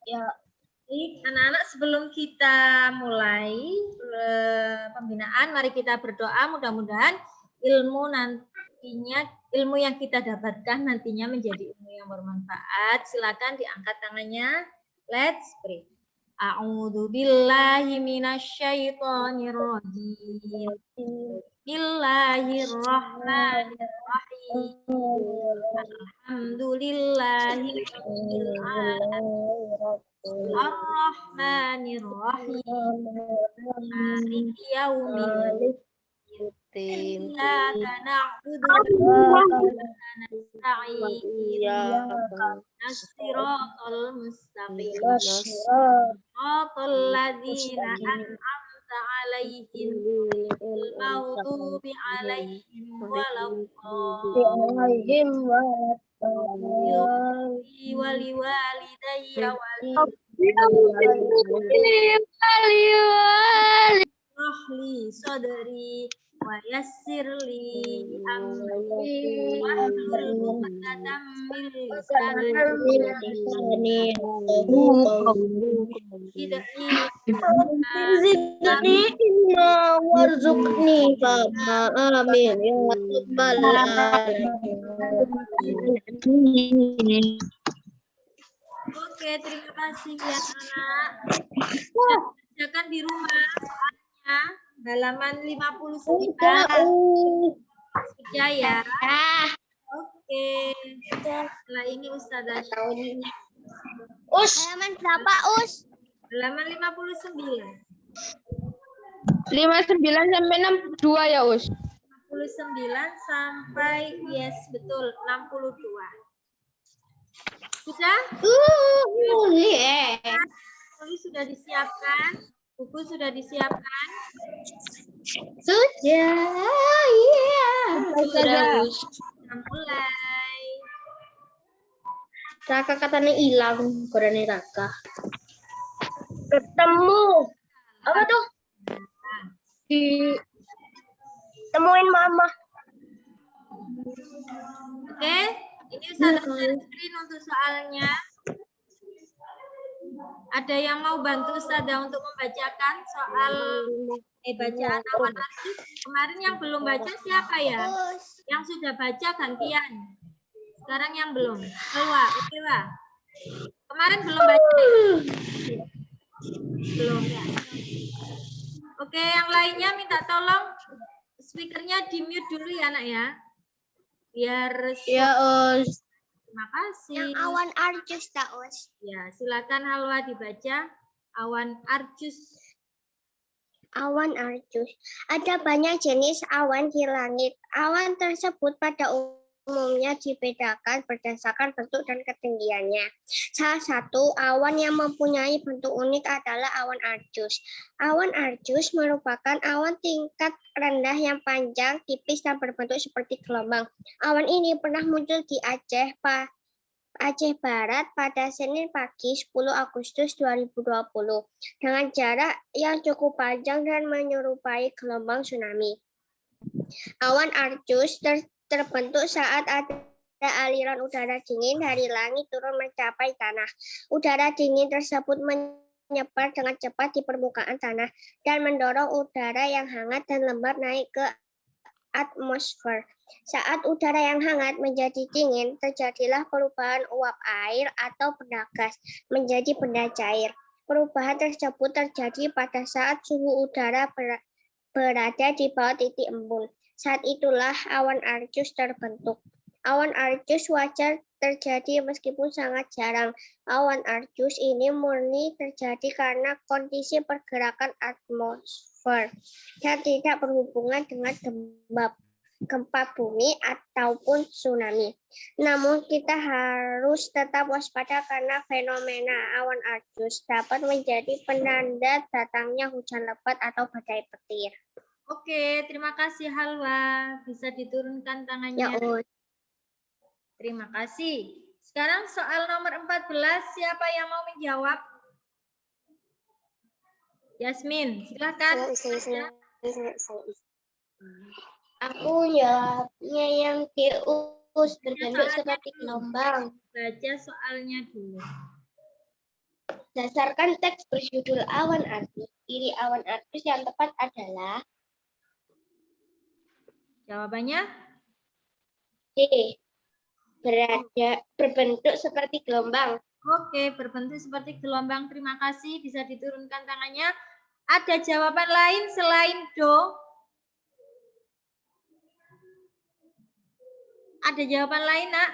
Ya. Baik, anak-anak sebelum kita mulai pembinaan, mari kita berdoa mudah-mudahan ilmu yang kita dapatkan nantinya menjadi ilmu yang bermanfaat. Silakan diangkat tangannya. Let's pray. A'udzu billahi minasyaitonir rajim. Bismillahirrahmanirrahim. Alhamdulillahirabbil alamin. Ar-Rahmanir-Rahim. Maliki yaumiddin. Iyyaka na'budu wa iyyaka nasta'in. Ihdinas siratal mustaqim. Siratal ladzina an'amta 'alaihim ghairil maghdubi 'alaihim waladdallin. Waliwalidayya Rahli sodri wa yassirli amri wahlul 'uqdatam min lisani warzuqni fama amin ya rabbal alamin. Oke, terima kasih ya anak. Kerjakan di rumah soalnya halaman 59. Sudah ya. Oke. Setelah ini Ustazah Halaman berapa, Us? halaman 59. 59 sampai 62 ya, Us? 59 sampai yes betul 62. Sudah? Tulis sudah disiapkan? Buku sudah disiapkan? Sudah, iya. Sudah. Kita mulai. Raka katanya hilang, kodenya Raka. Ketemu. Apa tuh? Temuin mama. Oke, ini Ustazah screen untuk soalnya. Ada yang mau bantu Ustazah untuk membacakan soal bacaan awan artis? Kemarin yang belum baca siapa ya? Yang sudah baca gantian. Sekarang yang belum. Halwa, oke Wak. Kemarin belum baca ya? Belum ya. Oke, yang lainnya minta tolong speakernya di mute dulu ya nak ya. Biar Ya, Us. terima kasih. Yang awan arjus tak, Us? Ya, silakan Halwa dibaca. Awan arjus. Awan arjus. Ada banyak jenis awan di langit. Awan tersebut pada umumnya dibedakan berdasarkan bentuk dan ketinggiannya. Salah satu awan yang mempunyai bentuk unik adalah awan arjus. Awan arjus merupakan awan tingkat rendah yang panjang, tipis, dan berbentuk seperti gelombang. Awan ini pernah muncul di Aceh Barat pada Senin pagi 10 Agustus 2020 dengan jarak yang cukup panjang dan menyerupai gelombang tsunami. Awan arjus terbentuk saat ada aliran udara dingin dari langit turun mencapai tanah. Udara dingin tersebut menyebar dengan cepat di permukaan tanah dan mendorong udara yang hangat dan lembab naik ke atmosfer. Saat udara yang hangat menjadi dingin, terjadilah perubahan uap air atau benda gas menjadi benda cair. Perubahan tersebut terjadi pada saat suhu udara berada di bawah titik embun. Saat itulah awan arjus terbentuk. Awan arjus wajar terjadi meskipun sangat jarang. Awan arjus ini murni terjadi karena kondisi pergerakan atmosfer dan tidak berhubungan dengan gempa bumi ataupun tsunami. Namun kita harus tetap waspada karena fenomena awan arjus dapat menjadi penanda datangnya hujan lebat atau badai petir. Oke, terima kasih Halwa. Bisa diturunkan tangannya. Ya, Terima kasih. Sekarang soal nomor 14, siapa yang mau menjawab? Yasmin, silakan. Aku jawabnya yang Us berbentuk seperti gelombang. Baca soalnya dulu. Berdasarkan teks berjudul Awan Artus, ciri awan artus yang tepat adalah Jawabannya? D. Berbentuk seperti gelombang. Oke, berbentuk seperti gelombang. Terima kasih. Bisa diturunkan tangannya. Ada jawaban lain selain do? Ada jawaban lain, Nak?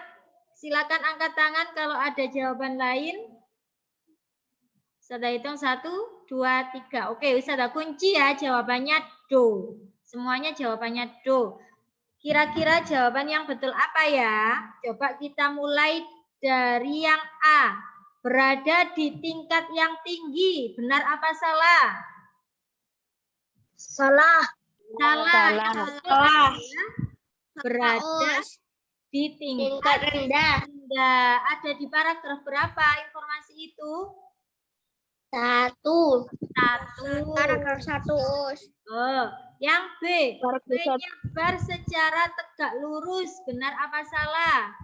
Silakan angkat tangan kalau ada jawaban lain. Saya hitung 1, 2, 3. Oke, Ustazah kunci ya jawabannya do. Semuanya jawabannya do. Kira-kira jawaban yang betul apa ya? Coba kita mulai dari yang A. Berada di tingkat yang tinggi. Benar apa salah? Salah. Salah. Berada di tingkat rendah. Ada di paragraf berapa informasi itu? 1. Paragraf 1. Oh, yang B. Menyebar secara tegak lurus. Benar apa salah?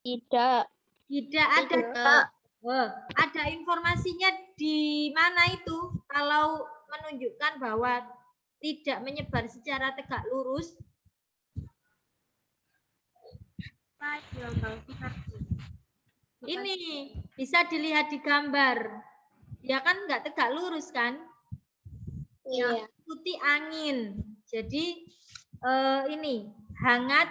Tidak. Tidak ada. Oh, ada informasinya di mana itu? Kalau menunjukkan bahwa tidak menyebar secara tegak lurus. Ini bisa dilihat di gambar. Dia kan nggak tegak lurus kan? Iya. Yang putih angin. Jadi ini hangat,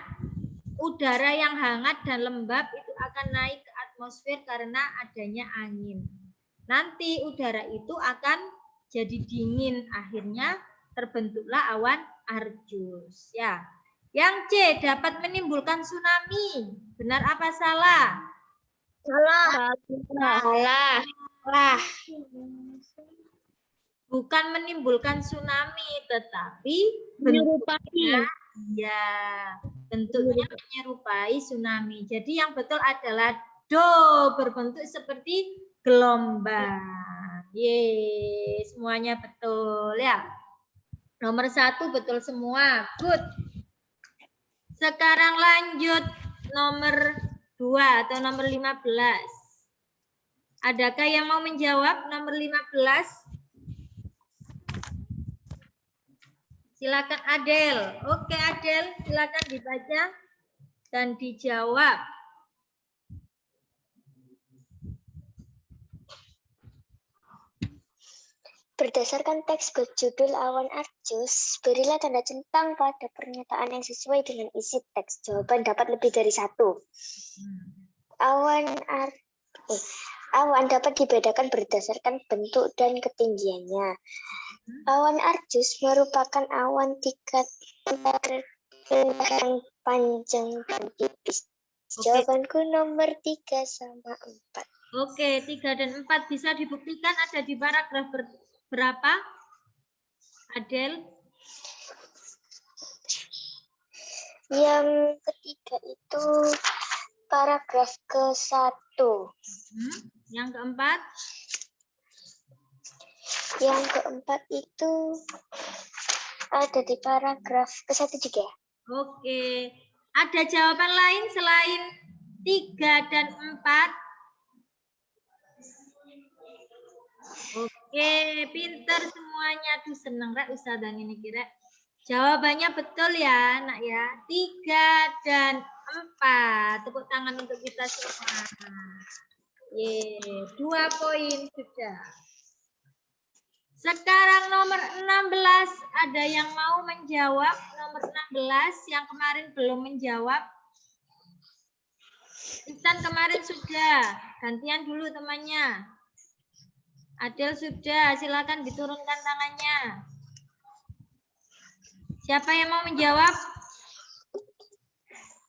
udara yang hangat dan lembab itu akan naik ke atmosfer karena adanya angin. Nanti udara itu akan jadi dingin, akhirnya terbentuklah awan Arjus. Ya. Yang C dapat menimbulkan tsunami. Benar apa salah? Salah. Bukan menimbulkan tsunami, tetapi Menyerupai. bentuknya menyerupai tsunami. Jadi yang betul adalah do, berbentuk seperti gelombang. Yeay, semuanya betul ya. Nomor 1 betul semua. Good. Sekarang lanjut nomor 2 atau nomor 15. Adakah yang mau menjawab nomor 15? Silakan Adel. Oke Adel, silakan dibaca dan dijawab. Berdasarkan teks berjudul Awan Arjus, berilah tanda centang pada pernyataan yang sesuai dengan isi teks. Jawaban dapat lebih dari 1. Awan dapat dibedakan berdasarkan bentuk dan ketinggiannya. Awan Arjus merupakan awan tingkat yang panjang dan tipis. Jawabanku nomor 3 sama 4. Oke, 3 dan 4 bisa dibuktikan ada di paragraf berapa? Adel? Yang ketiga itu paragraf ke-1. Yang keempat? Yang keempat itu ada di paragraf ke-1 juga. Oke. Ada jawaban lain selain 3 dan 4? Oke, pinter semuanya. Aduh, seneng Rek Ustazah ini kira. Jawabannya betul ya, Nak ya. 3 dan 4. Tepuk tangan untuk kita semua. Yeay, 2 poin sudah. Sekarang nomor 16. Ada yang mau menjawab nomor 16 yang kemarin belum menjawab? Intan kemarin sudah. Gantian dulu temannya. Adel sudah, silakan diturunkan tangannya. Siapa yang mau menjawab?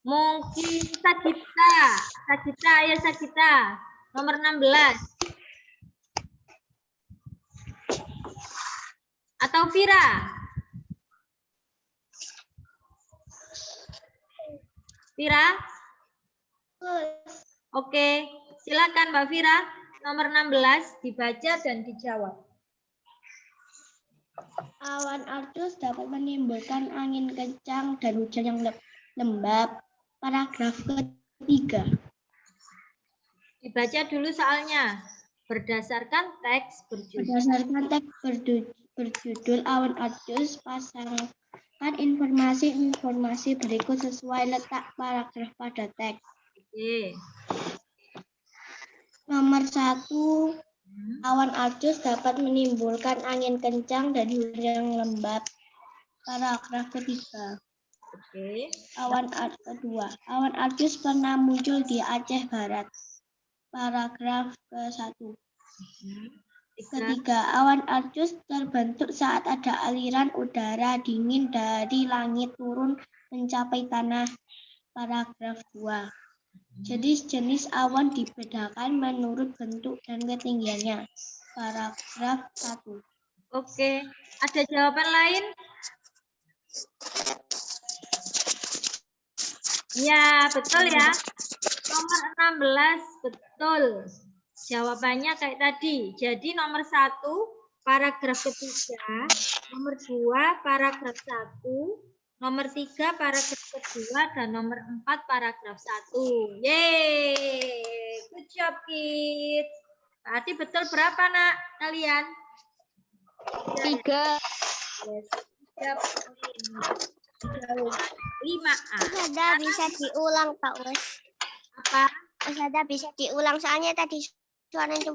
Mungkin Sagita. Sagita, ayo Sagita. Nomor 16. Atau Vira? Vira? Oke, silakan Mbak Vira. Nomor 16 dibaca dan dijawab. Awan Arjus dapat menimbulkan angin kencang dan hujan yang lembab. Paragraf ke-3. Dibaca dulu soalnya. Berdasarkan teks berjudul. Berdasarkan teks berjudul Awan Arjus, pasangkan informasi-informasi berikut sesuai letak paragraf pada teks. Oke. Nomor 1, awan arjus dapat menimbulkan angin kencang dan hujan yang lembab. Paragraf ketiga. Oke. Kedua, awan arjus pernah muncul di Aceh Barat. Paragraf ke-1. Ketiga, awan arjus terbentuk saat ada aliran udara dingin dari langit turun mencapai tanah. Paragraf 2. Jenis-jenis awan dibedakan menurut bentuk dan ketinggiannya. Paragraf 1. Oke, ada jawaban lain? Ya, betul ya. Nomor 16, betul. Jawabannya kayak tadi. Jadi nomor 1, paragraf ketiga. Nomor 2, paragraf 1. Nomor 3, paragraf kedua. Dan nomor 4, paragraf 1. Yeay. Good job, kids. Tadi betul berapa, nak, kalian? 3. Yes. 5A. Ustazah bisa diulang, Pak Us. Apa? Ustazah bisa diulang, soalnya tadi suaranya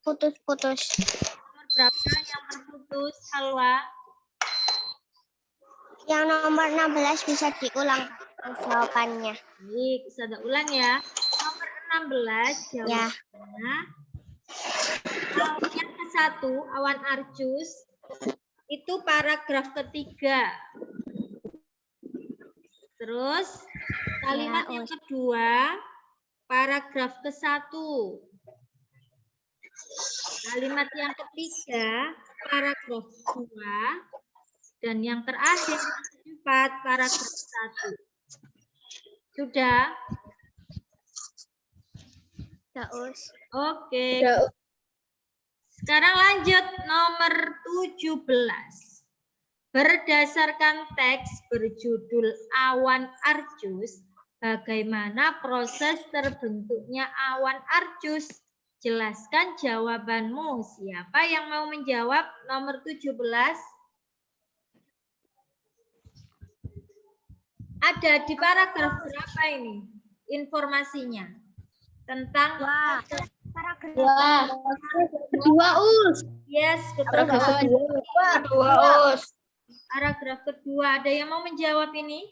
putus-putus. Nomor berapa yang terputus, Halwa? Yang nomor 16 bisa diulang jawabannya. Baik, Ustazah ulang ya. Nomor 16 Ya. jawabannya. Yang ke-1, awan arjus, itu paragraf ketiga. Terus, kalimat yang kedua, paragraf ke-1. Kalimat yang ketiga, paragraf 2. Dan yang terakhir, 4, paragraf 1. Sudah? Oke. Sekarang lanjut nomor 17. Berdasarkan teks berjudul Awan Arjus, bagaimana proses terbentuknya awan arjus? Jelaskan jawabanmu. Siapa yang mau menjawab nomor 17? Ada di paragraf berapa ini informasinya? Tentang Paragraf kedua, Us. Yes, betul. Kedua, Us. Paragraf kedua. Ada yang mau menjawab ini?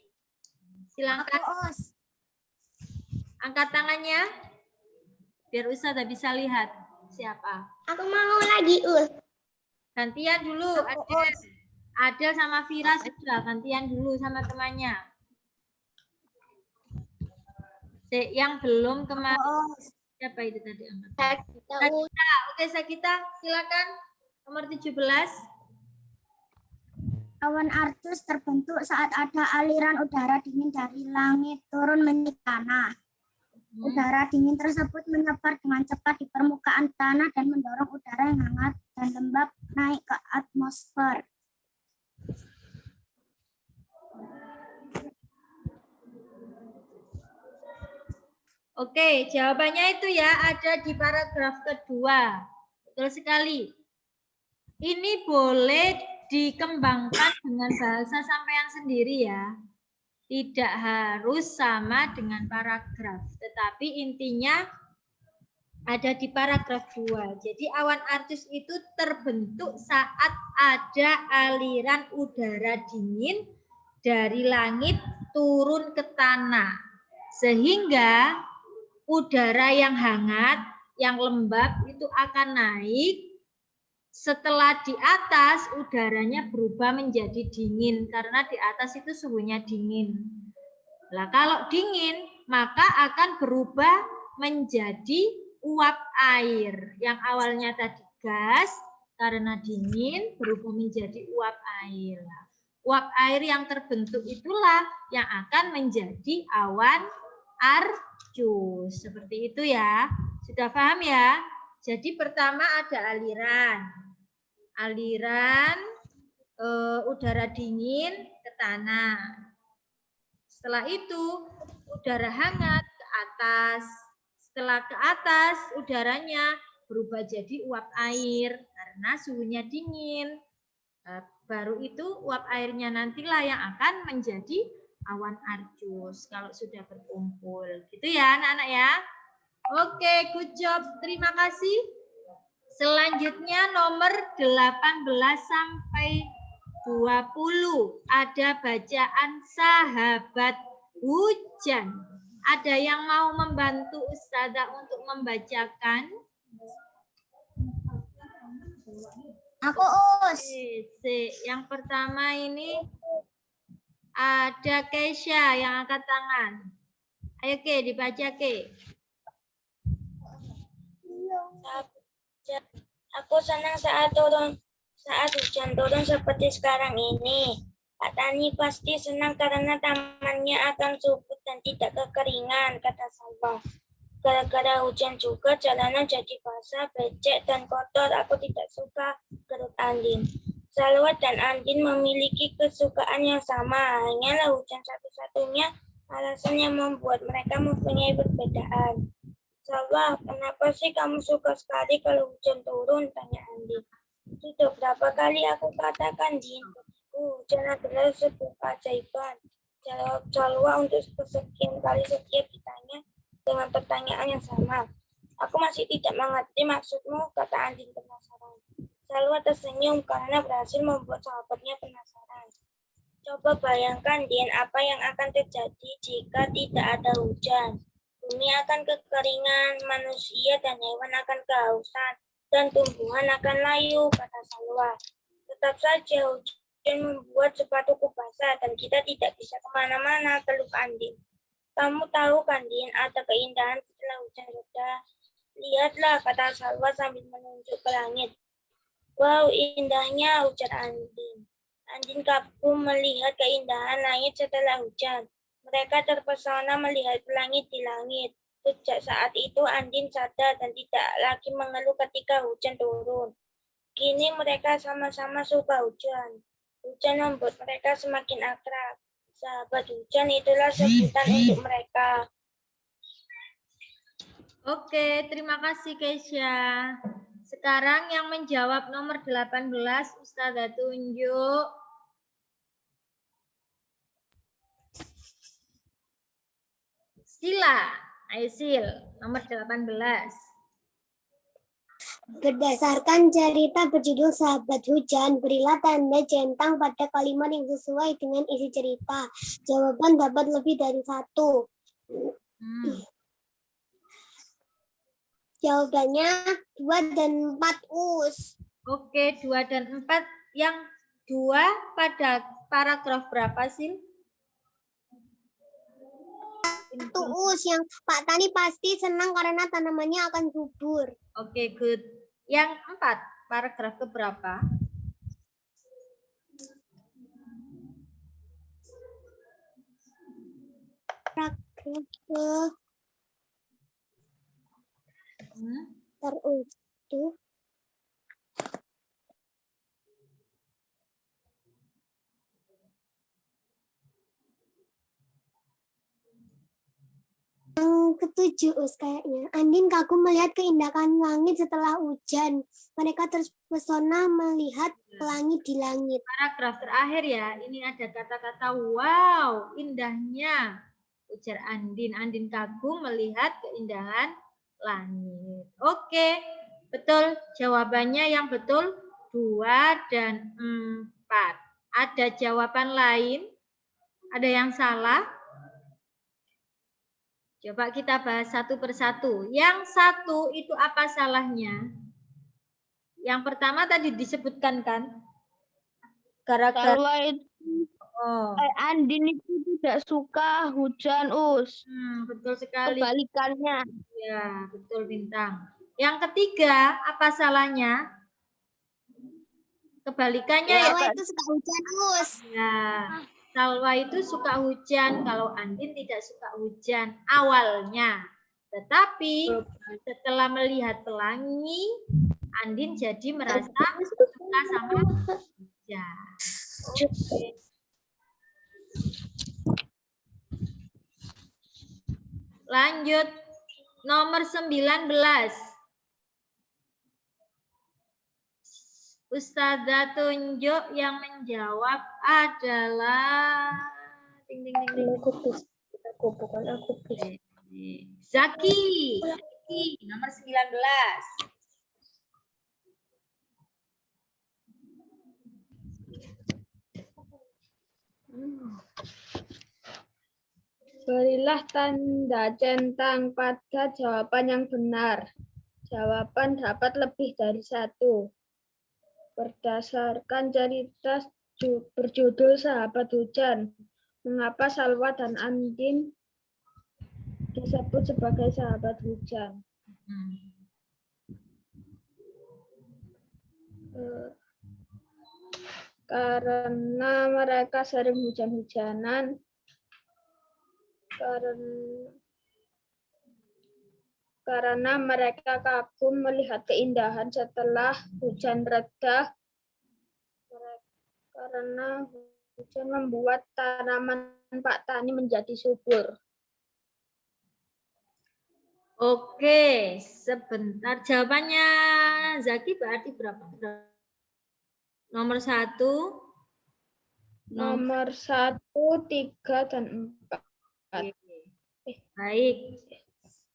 Silakan. Angkat tangannya. Biar Ustazah bisa lihat siapa. Aku mau lagi, Us. Gantian dulu. Adel sama Vira sudah. Gantian dulu sama temannya. Yang belum kemarin. Siapa itu tadi? Sakita. Oke, Sakita. Silakan. Nomor 17. Awan arjus terbentuk saat ada aliran udara dingin dari langit turun menuju tanah. Udara dingin tersebut menyebar dengan cepat di permukaan tanah dan mendorong udara yang hangat dan lembab naik ke atmosfer. Oke, jawabannya itu ya ada di paragraf kedua. Betul sekali. Ini boleh dikembangkan dengan bahasa sampean sendiri ya. Tidak harus sama dengan paragraf, tetapi intinya ada di paragraf 2. Jadi awan arjus itu terbentuk saat ada aliran udara dingin dari langit turun ke tanah. Sehingga udara yang hangat, yang lembab itu akan naik. Setelah di atas, udaranya berubah menjadi dingin. Karena di atas itu suhunya dingin. Nah, kalau dingin, maka akan berubah menjadi uap air. Yang awalnya tadi gas, karena dingin, berubah menjadi uap air. Nah, uap air yang terbentuk itulah yang akan menjadi awan arjus. Seperti itu ya. Sudah paham ya? Jadi pertama ada aliran. Aliran udara dingin ke tanah. Setelah itu udara hangat ke atas. Setelah ke atas udaranya berubah jadi uap air karena suhunya dingin. Baru itu uap airnya nantilah yang akan menjadi awan arcus kalau sudah berkumpul. Gitu ya anak-anak ya. Oke, good job. Terima kasih. Selanjutnya nomor 18 sampai 20. Ada bacaan sahabat hujan. Ada yang mau membantu Ustazah untuk membacakan? Aku Us. Yang pertama ini ada Keisha yang angkat tangan. Ayo Ke, dibaca Ke. Aku senang saat hujan turun seperti sekarang ini. Kak Tani pasti senang karena tamannya akan subur dan tidak kekeringan, kata Salwa. Gara-gara hujan juga jalanan jadi basah, becek, dan kotor. Aku tidak suka, gerut Andin. Salwa dan Andin memiliki kesukaan yang sama. Hanyalah hujan satu-satunya alasan yang membuat mereka mempunyai perbedaan. Salwa, kenapa sih kamu suka sekali kalau hujan turun? Tanya Andin. Sudah berapa kali aku katakan, Din. Hujan adalah sebuah keajaiban. Jawab Salwa untuk kesekian kali setiap ditanya dengan pertanyaan yang sama. Aku masih tidak mengerti maksudmu, kata Andin penasaran. Salwa tersenyum karena berhasil membuat sahabatnya penasaran. Coba bayangkan, Din, apa yang akan terjadi jika tidak ada hujan. Bumi akan kekeringan, manusia dan hewan akan kehausan, dan tumbuhan akan layu, kata Salwa. Tetap saja hujan membuat sepatuku basah dan kita tidak bisa kemana-mana, keluh Andin. Kamu tahu kan, Din, ada keindahan setelah hujan reda. Lihatlah, kata Salwa sambil menunjuk ke langit. Wow, indahnya, ujar Andin. Andin kagum melihat keindahan langit setelah hujan. Mereka terpesona melihat langit di langit. Sejak saat itu Andin sadar dan tidak lagi mengeluh ketika hujan turun. Kini mereka sama-sama suka hujan. Hujan membuat mereka semakin akrab. Sahabat hujan itulah sebutan untuk mereka. Oke, terima kasih Keisha. Sekarang yang menjawab nomor 18, Ustazah tunjuk. Sila, Aisil, nomor 18. Berdasarkan cerita berjudul Sahabat Hujan, berilah tanda centang pada kalimat yang sesuai dengan isi cerita. Jawaban dapat lebih dari satu. Jawabannya 2 dan 4 Us. Oke, 2 dan 4. Yang 2 pada paragraf berapa sih? Itu Us yang Pak Tani pasti senang karena tanamannya akan subur. Oke, good. Yang 4, paragraf keberapa? Paragraf terus itu. Yang ketujuh Us kayaknya. Andin kagum melihat keindahan langit setelah hujan. Mereka terpesona melihat pelangi di langit. Paragraf terakhir ya, ini ada kata-kata wow, indahnya, ujar Andin. Andin kagum melihat keindahan langit. Oke, betul. Jawabannya yang betul 2 dan 4. Ada jawaban lain? Ada yang salah? Coba kita bahas satu persatu. Yang satu itu apa salahnya? Yang pertama tadi disebutkan kan? Gara-gara Andin itu tidak suka hujan, Us. betul sekali. Kebalikannya. Ya, betul Bintang. Yang ketiga, apa salahnya? Kebalikannya Salwa itu suka hujan Us. Ya, Salwa itu suka hujan, kalau Andin tidak suka hujan awalnya. Tetapi setelah melihat pelangi, Andin jadi merasa suka sama hujan. Oke. Lanjut nomor 19. Ustazah tunjuk yang menjawab adalah ding ding ding ding. Aku bukan aku. Zaki. Zaki nomor 19. Berilah tanda centang pada jawaban yang benar. Jawaban dapat lebih dari satu. Berdasarkan cerita berjudul Sahabat Hujan, mengapa Salwa dan Andin disebut sebagai sahabat hujan? Karena mereka sering hujan-hujanan, karena mereka kagum melihat keindahan setelah hujan reda, karena hujan membuat tanaman Pak Tani menjadi subur. Oke, sebentar. Jawabannya Zaki berarti berapa? Nomor 1. Nomor 1, 3, dan 4. Baik.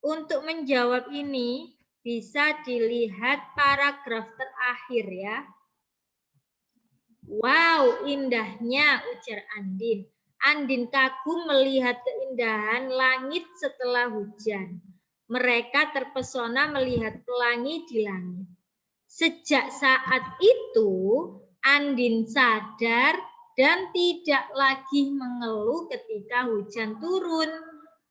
Untuk menjawab ini bisa dilihat paragraf terakhir ya. Wow, indahnya, ujar Andin. Andin kagum melihat keindahan langit setelah hujan. Mereka terpesona melihat pelangi di langit. Sejak saat itu, Andin sadar dan tidak lagi mengeluh ketika hujan turun.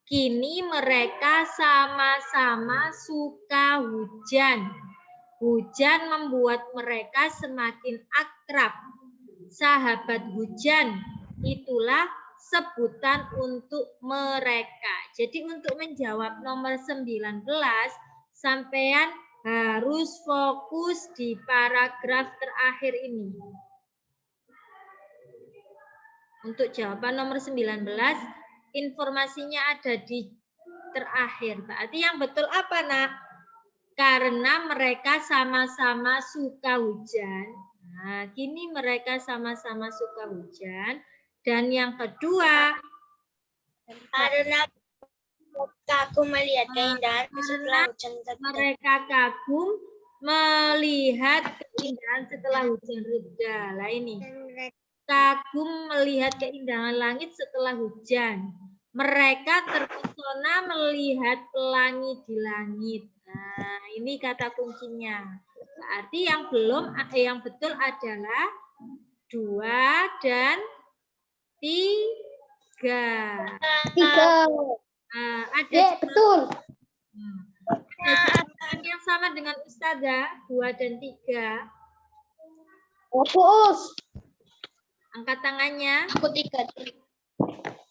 Kini mereka sama-sama suka hujan. Hujan membuat mereka semakin akrab. Sahabat hujan, itulah sebutan untuk mereka. Jadi untuk menjawab nomor 19, sampean harus fokus di paragraf terakhir ini. Untuk jawaban nomor 19, informasinya ada di terakhir. Berarti yang betul apa, Nak? Karena mereka sama-sama suka hujan. Nah, kini mereka sama-sama suka hujan. Dan yang kedua, Karena kagum melihat keindahan setelah hujan reda. mereka kagum melihat keindahan setelah hujan reda. Lah ini. Kagum melihat keindahan langit setelah hujan. Mereka terpesona melihat pelangi di langit. Nah, ini kata kuncinya. Berarti yang betul adalah 2 dan 3. 3. Ada Betul. ada jawaban yang sama dengan Ustazah, 2 dan 3. Fokus. Angkat tangannya. Aku 3.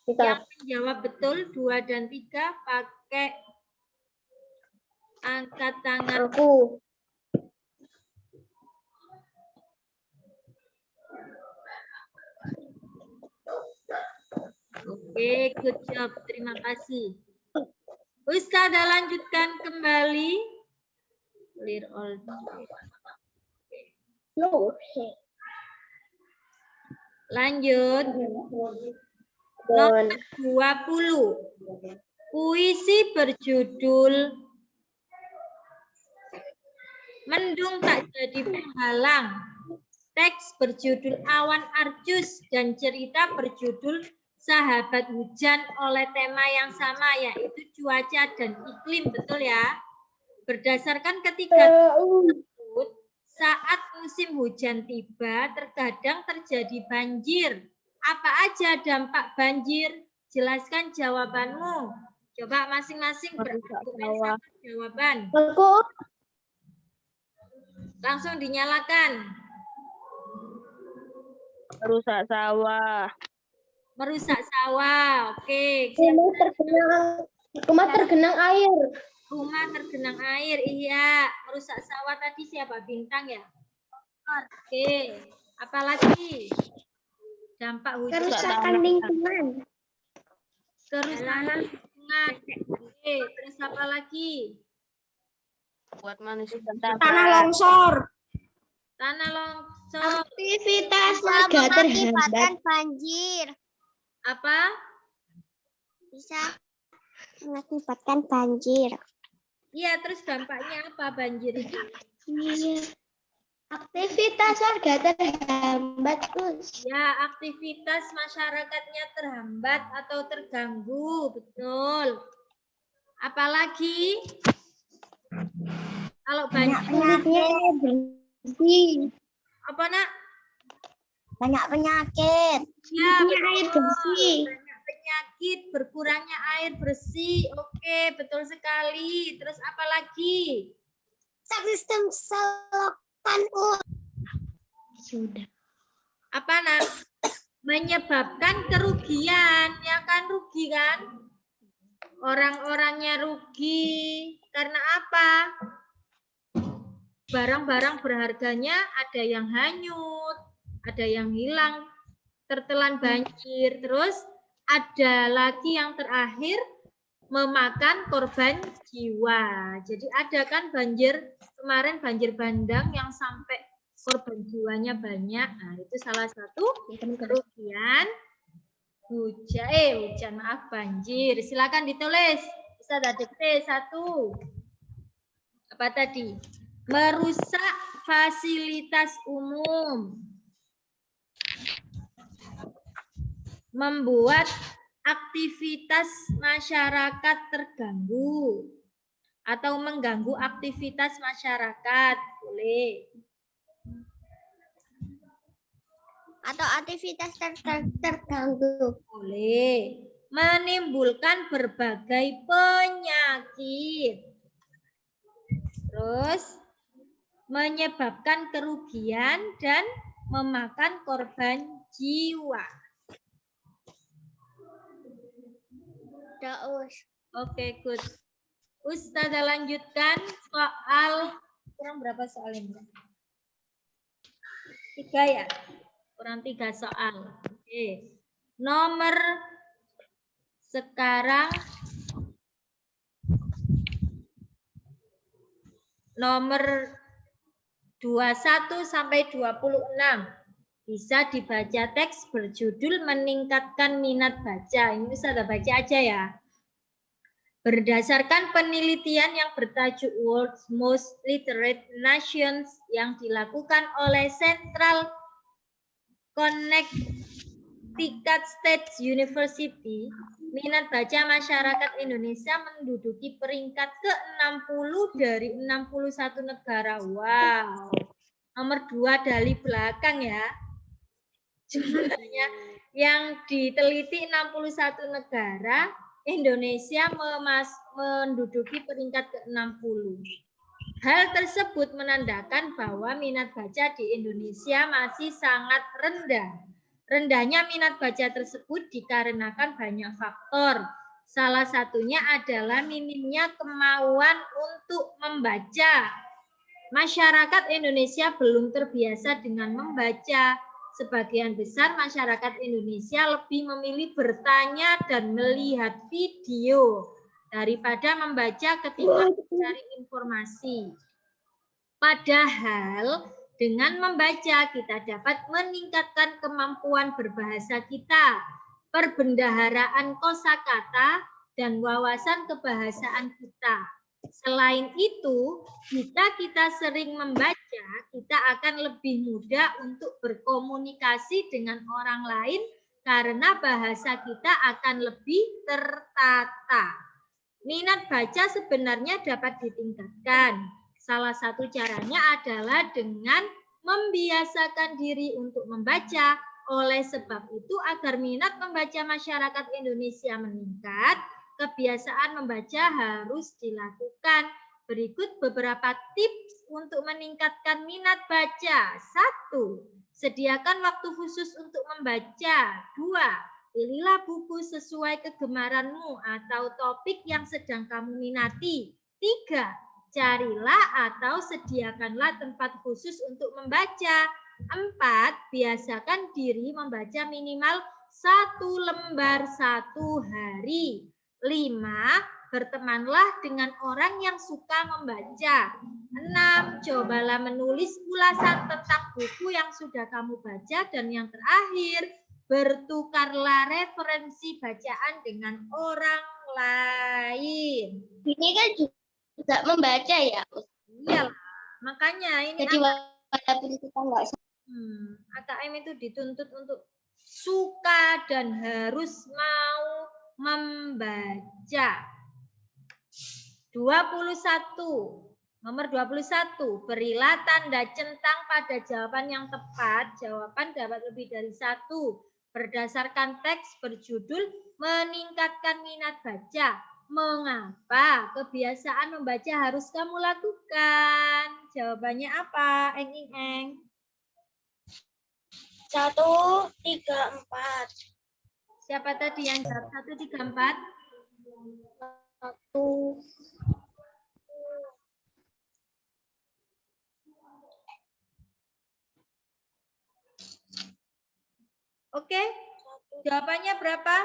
Yang menjawab betul 2 dan 3 pakai angkat tangan. Aku. Oke, good job. Terima kasih. Ustazah lanjutkan kembali. Clear all. Lanjut. Nomor 20. Puisi berjudul Mendung Tak Jadi Penghalang. Teks berjudul Awan Arjus dan cerita berjudul Sahabat Hujan oleh tema yang sama yaitu cuaca dan iklim, betul ya? Berdasarkan ketiga tersebut, saat musim hujan tiba terkadang terjadi banjir. Apa aja dampak banjir? Jelaskan jawabanmu. Coba masing-masing berargumen satu jawaban. Aku. Langsung dinyalakan. Merusak sawah. Merusak sawah. Oke. Rumah tergenang air. Rumah tergenang air. Iya. Merusak sawah tadi siapa? Bintang ya? Oke. Apalagi? Dampak hujan. Kerusakan lingkungan. Kerusakan lingkungan. Oke. Terus apa lagi? Buat manusia Tanah longsor. Tanah longsor. Aktivitas warga mengakibatkan banjir. Apa? Bisa mengakibatkan banjir. Iya, terus dampaknya apa banjir itu? Aktivitas warga terhambat, Gus. Ya, aktivitas masyarakatnya terhambat atau terganggu, betul. Apalagi kalau banjir, apa nak? Banyak penyakit. Ya, air bersih. banyak penyakit, berkurangnya air bersih. Oke, betul sekali. Terus apa lagi? Sistem selokan sudah. Apa nak? Menyebabkan kerugian, ya kan, rugi kan? Orang-orangnya rugi. Karena apa? Barang-barang berharganya ada yang hanyut, ada yang hilang, tertelan banjir. Terus ada lagi yang terakhir, memakan korban jiwa. Jadi ada kan banjir, kemarin banjir bandang yang sampai korban jiwanya banyak. Nah, itu salah satu kerugian hujan, maaf, banjir. Silakan ditulis. Bisa dikte 1. Apa tadi? Merusak fasilitas umum. Membuat aktivitas masyarakat terganggu atau mengganggu aktivitas masyarakat. Boleh. Atau aktivitas terganggu. Boleh. Menimbulkan berbagai penyakit. Terus menyebabkan kerugian dan memakan korban jiwa. Oke, good. Ustazah lanjutkan soal, kurang berapa soal ini? 3 ya? Kurang 3 soal. Oke. Nomor sekarang nomor 21 sampai 26. Bisa dibaca teks berjudul meningkatkan minat baca. Ini bisa baca aja ya. Berdasarkan penelitian yang bertajuk World's Most Literate Nations yang dilakukan oleh Central Connecticut State University, minat baca masyarakat Indonesia menduduki peringkat ke-60 dari 61 negara. Wow. Nomor 2 dari belakang ya. Jumlahnya yang diteliti 61 negara, Indonesia menduduki peringkat ke-60. Hal tersebut menandakan bahwa minat baca di Indonesia masih sangat rendah. Rendahnya minat baca tersebut dikarenakan banyak faktor. Salah satunya adalah minimnya kemauan untuk membaca. Masyarakat Indonesia belum terbiasa dengan membaca. Sebagian besar masyarakat Indonesia lebih memilih bertanya dan melihat video daripada membaca ketika mencari informasi. Padahal dengan membaca kita dapat meningkatkan kemampuan berbahasa kita, perbendaharaan kosakata, dan wawasan kebahasaan kita. Selain itu, jika kita sering membaca, kita akan lebih mudah untuk berkomunikasi dengan orang lain karena bahasa kita akan lebih tertata. Minat baca sebenarnya dapat ditingkatkan. Salah satu caranya adalah dengan membiasakan diri untuk membaca. Oleh sebab itu, agar minat membaca masyarakat Indonesia meningkat, kebiasaan membaca harus dilakukan. Berikut beberapa tips untuk meningkatkan minat baca. 1. Sediakan waktu khusus untuk membaca. 2. Pilihlah buku sesuai kegemaranmu atau topik yang sedang kamu minati. 3. Carilah atau sediakanlah tempat khusus untuk membaca. 4. Biasakan diri membaca minimal 1 lembar 1 hari. 5. Bertemanlah dengan orang yang suka membaca. 6. Cobalah menulis ulasan tentang buku yang sudah kamu baca. Dan yang terakhir, bertukarlah referensi bacaan dengan orang lain. Ini kan juga membaca ya. Iyalah, makanya ini Jadi walaupun kita nggak AKM itu dituntut untuk suka dan harus mau membaca. 21. Nomor 21. Berilah tanda centang pada jawaban yang tepat. Jawaban dapat lebih dari 1. Berdasarkan teks berjudul meningkatkan minat baca. Mengapa kebiasaan membaca harus kamu lakukan? Jawabannya apa? Eng. 1, 3, 4. Siapa tadi yang jawab 1, 3, 4? 1. Oke, jawabannya berapa?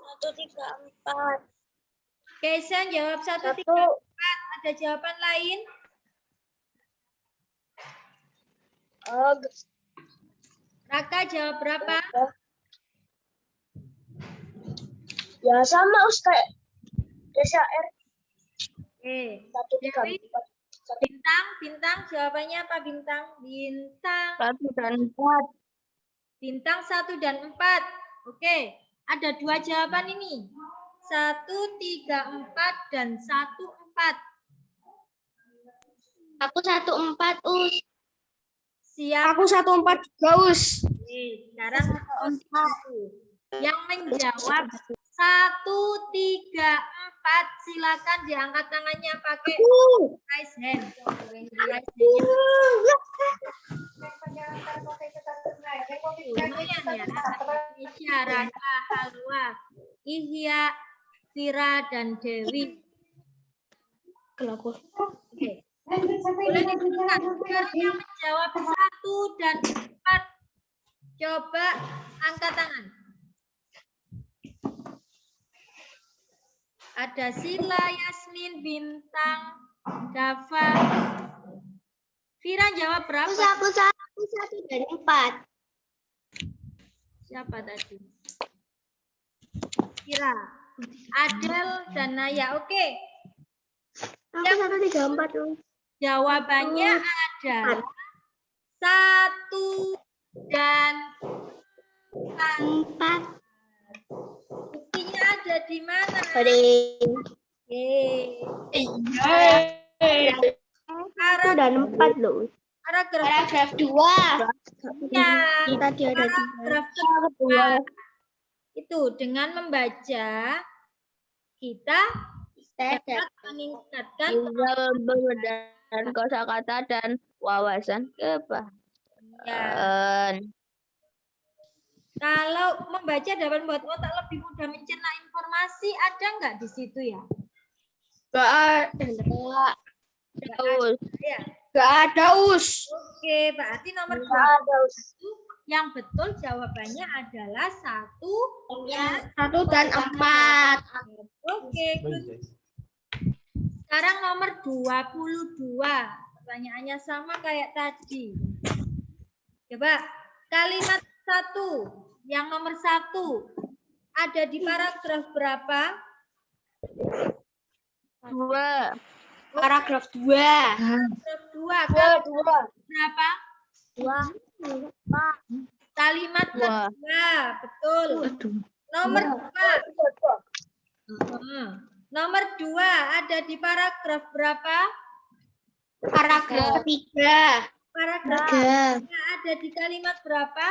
1, 3, 4. Kaisan jawab 1, 3, 4. Ada jawaban lain? Raka jawab berapa? Ya sama Ustaz. DSR. Oke. 1, 3, 4. Bintang jawabannya apa Bintang? 1 dan 4. Bintang 1 dan 4. Oke, ada 2 jawaban ini. 1, 3, 4 dan 1, 4. Aku 1, 4 Us. Siap. Aku 1, 4 juga, Us. Oke, sekarang yang menjawab 1, 3, 4 silakan diangkat tangannya pakai raise hand. Lumayan ya. Isya, Raka, Halwa, Ihya, Vira, dan Dewi. Oke. Boleh ditunjukkan yang menjawab 1 dan 4. Coba angkat tangan. Ada Sila, Yasmin, Bintang, Dava. Vira jawab berapa? Aku 1 dan 4. Siapa tadi? Vira, Adel, dan Naya. Oke. Aku 1, 3, 4 Us. Jawabannya adalah 1 dan 4. buktinya ada di mana? Satu dan 4 loh. Paragraf 2. ya. Tadi ada 3. Paragraf kedua. Itu dengan membaca kita dapat meningkatkan Dan kosakata dan wawasan kebahagiaan. ya. Kalau membaca dapat membuat otak lebih mudah mencerna informasi, ada nggak di situ ya? Gak ada. Ya. Gak ada, Us. Oke, berarti nomor 2 yang betul jawabannya adalah 1 1 dan 4. Oke, good. Sekarang nomor 22. Pertanyaannya sama kayak tadi. Coba kalimat 1, yang nomor 1 ada di paragraf berapa? 2. Paragraf 2. Paragraf 2. Berapa? 2. Kalimat kedua, betul. Nomor 2. Nomor 2 ada di paragraf berapa? Paragraf 3. Paragraf 3 ada di kalimat berapa?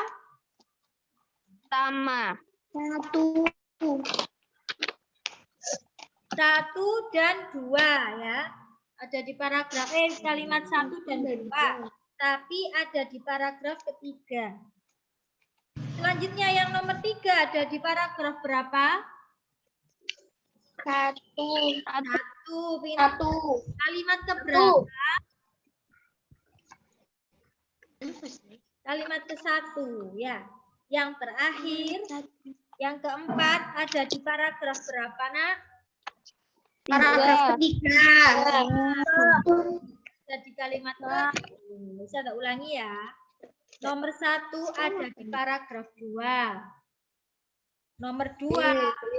Sama. 1. 1 dan 2 ya. Ada di paragraf kalimat 1 dan 2. Tapi ada di paragraf ketiga. Selanjutnya yang nomor 3 ada di paragraf berapa? 1. Kalimat keberapa? Kalimat ke-1 ya. Yang terakhir Yang keempat ada di paragraf berapa, Nak? Paragraf ketiga. Ada di kalimat bisa tak ulangi ya. Nomor 1 ada di paragraf 2. Nomor 2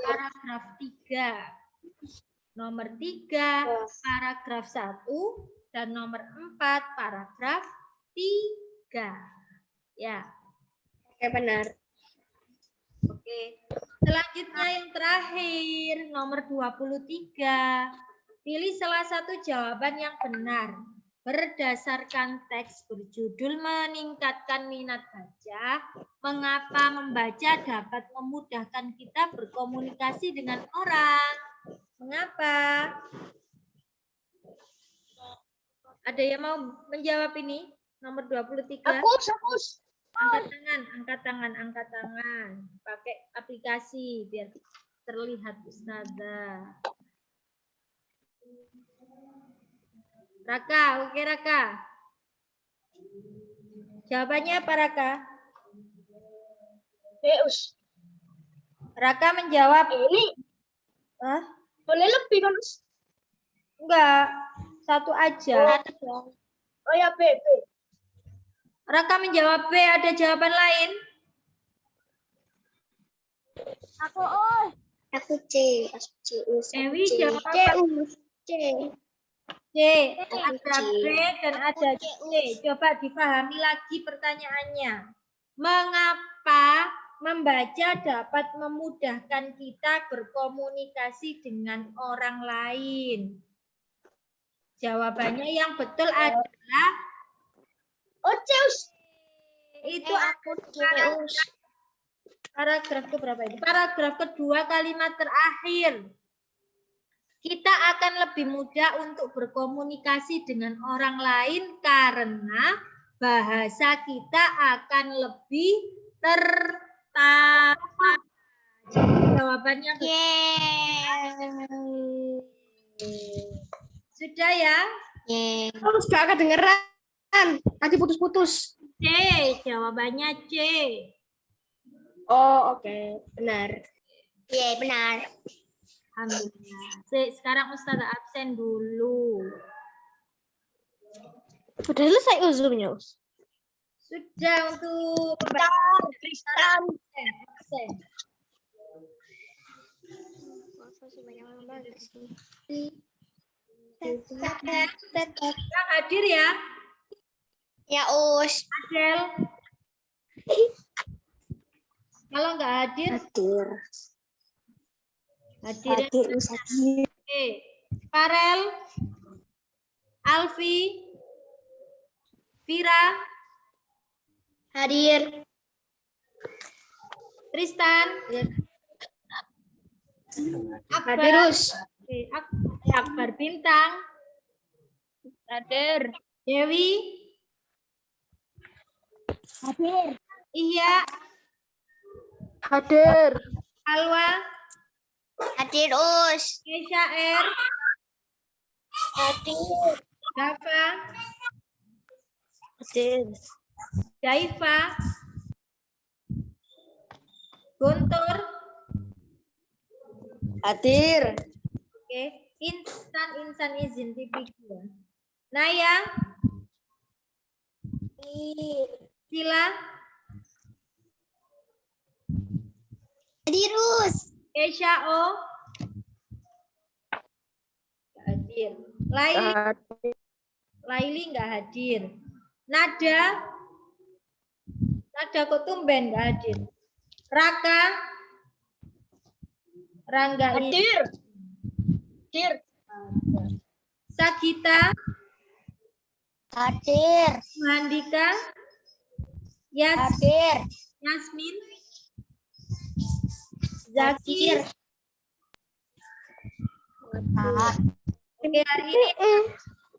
paragraf 3. Nomor 3 paragraf 1 dan nomor 4 paragraf 3. Ya. Oke, benar. Oke. Selanjutnya yang terakhir, nomor 23. Pilih salah satu jawaban yang benar. Berdasarkan teks berjudul meningkatkan minat baca, mengapa membaca dapat memudahkan kita berkomunikasi dengan orang? Mengapa? Ada yang mau menjawab ini? Nomor 23. Aku. Angkat tangan. Pakai aplikasi biar terlihat Ustazah. Raka, oke Raka. Jawabannya apa Raka? Raka menjawab. Ini Hah? boleh lebih kan? Enggak, satu aja. Oh ya, B. Raka menjawab B, ada jawaban lain? Aku C. Dewi jawab apa? C. C. Ada B dan ada C. Coba dipahami lagi pertanyaannya. Mengapa membaca dapat memudahkan kita berkomunikasi dengan orang lain? Jawabannya yang betul adalah itu aku paragraf ke berapa ini? Paragraf kedua kalimat terakhir. Kita akan lebih mudah untuk berkomunikasi dengan orang lain karena bahasa kita akan lebih tertata. Jawabannya sudah ya? Terus gak kedengeran. Nanti putus-putus. C, jawabannya C. Oh, oke. Benar. Iya, benar. Alhamdulillah. Sekarang Ustazah absen dulu. Sudah selesai uzurnya, Us? Sudah untuk Tristan. absen. Yang hadir ya? Ya, Us. Adel. Kalau nggak hadir, hadir. Oke. Farel, Alfi, Vira, Hadir. Tristan, Akbar, Hadir, Us. Oke, Akbar Bintang, Hadir. Dewi, Hadir. Iya, Hadir. Alwa, Hadir, Us. Kesyaer, Hadir. Dafa, Hadir. Daifa, Guntur, Hadir. oke, Insan izin TV ya. Naya, Sila, Hadir, Us. Kesha O, nggak hadir. Laili nggak hadir. Nada kok tumben nggak hadir. Raka, Rangga Hadir. Hadir. Sagita, Hadir. Mandika, Hadir. Yasmin, Zakir. Oke, hari ini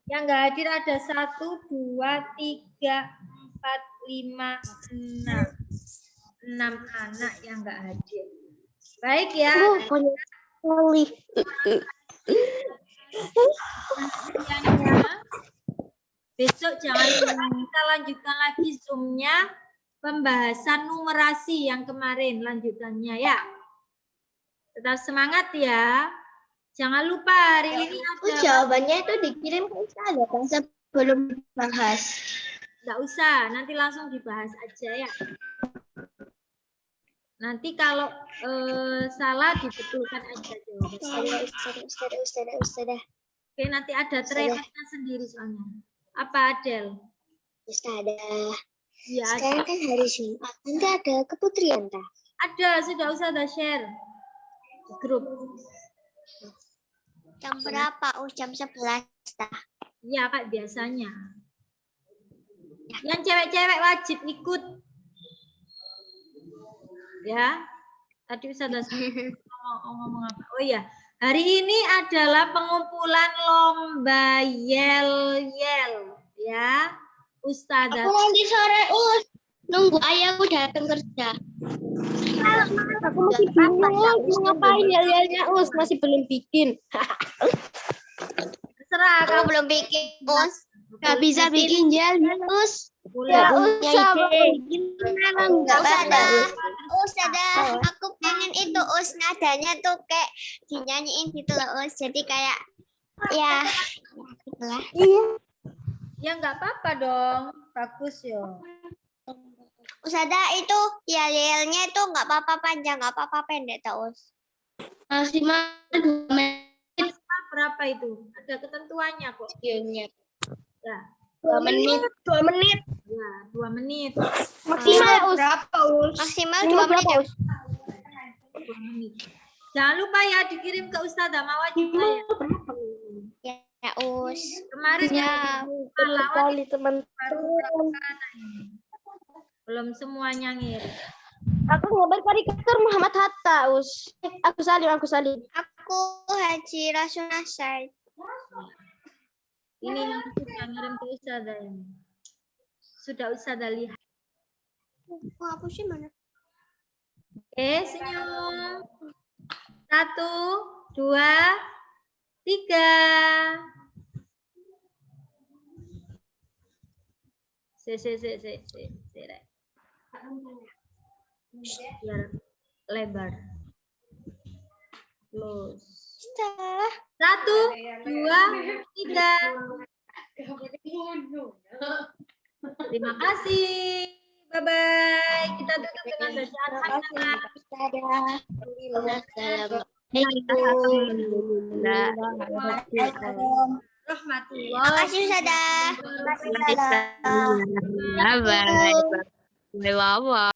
yang nggak hadir ada 1, 2, 3, 4, 5, 6. 6 anak yang nggak hadir. Baik ya. Besok jangan lupa kita lanjutkan lagi Zoom-nya pembahasan numerasi yang kemarin lanjutannya ya. Tetap semangat ya. Jangan lupa hari ini ada. Jawabannya itu dikirim ke Ustazah kan sebelum dibahas. Nggak usah, nanti langsung dibahas aja ya. Nanti kalau salah dibetulkan aja jawabannya. Ustazah. Oke, nanti ada trainingsnya sendiri soalnya. Apa Adel? Ustazah. Iya, Sekarang kan hari Jumat. Nanti ada keputrian tak? ada. Sudah share di grup. Jam berapa? Jam 11 tak? Iya, Kak, biasanya. Yang cewek-cewek wajib ikut. Ya. Tadi Ustazah ngomong apa? Oh iya, hari ini adalah pengumpulan lomba yel-yel ya. Ustazah. Aku nanti sore nunggu ayahku datang kerja. Aku masih bingung mau ngapain yel-yelnya masih belum bikin. Terserah Aku belum bikin Gak bisa bikin gel, boleh. Ya usah Gak usah Ustazah, aku pengen itu nadanya tuh kayak dinyanyiin gitu loh jadi kayak ya itulah. Ya nggak apa-apa dong, bagus yo. Ustazah itu ya yelnya itu nggak apa-apa panjang, nggak apa-apa pendek Us. Maksimal 2 menit. Maksimal berapa itu? Ada ketentuannya kok. Yelnya. Ya, 2 menit. 2 menit. ya 2 menit. Maksimal berapa, Maksimal 2 menit ya. 2 menit. Jangan lupa ya dikirim ke Ustazah Mawar juga ya. Ya Us. Kemarin Ya, Sekali teman-teman. belum semuanya ngirim. Aku gambar karikatur Muhammad Hatta, Aku salim. Aku Haji Rasul Nasai. Ini yang sudah ngirim ke Ustazah ini. Sudah Ustazah lihat. Aku sih mana? Senyum. 1, 2, 3. Rek. Biar lebar. Close. 1, 2, 3. Terima kasih. Bye-bye. Kita tutup dengan bacaan Terima kasih Ustazah. Bye bye. Bye bye.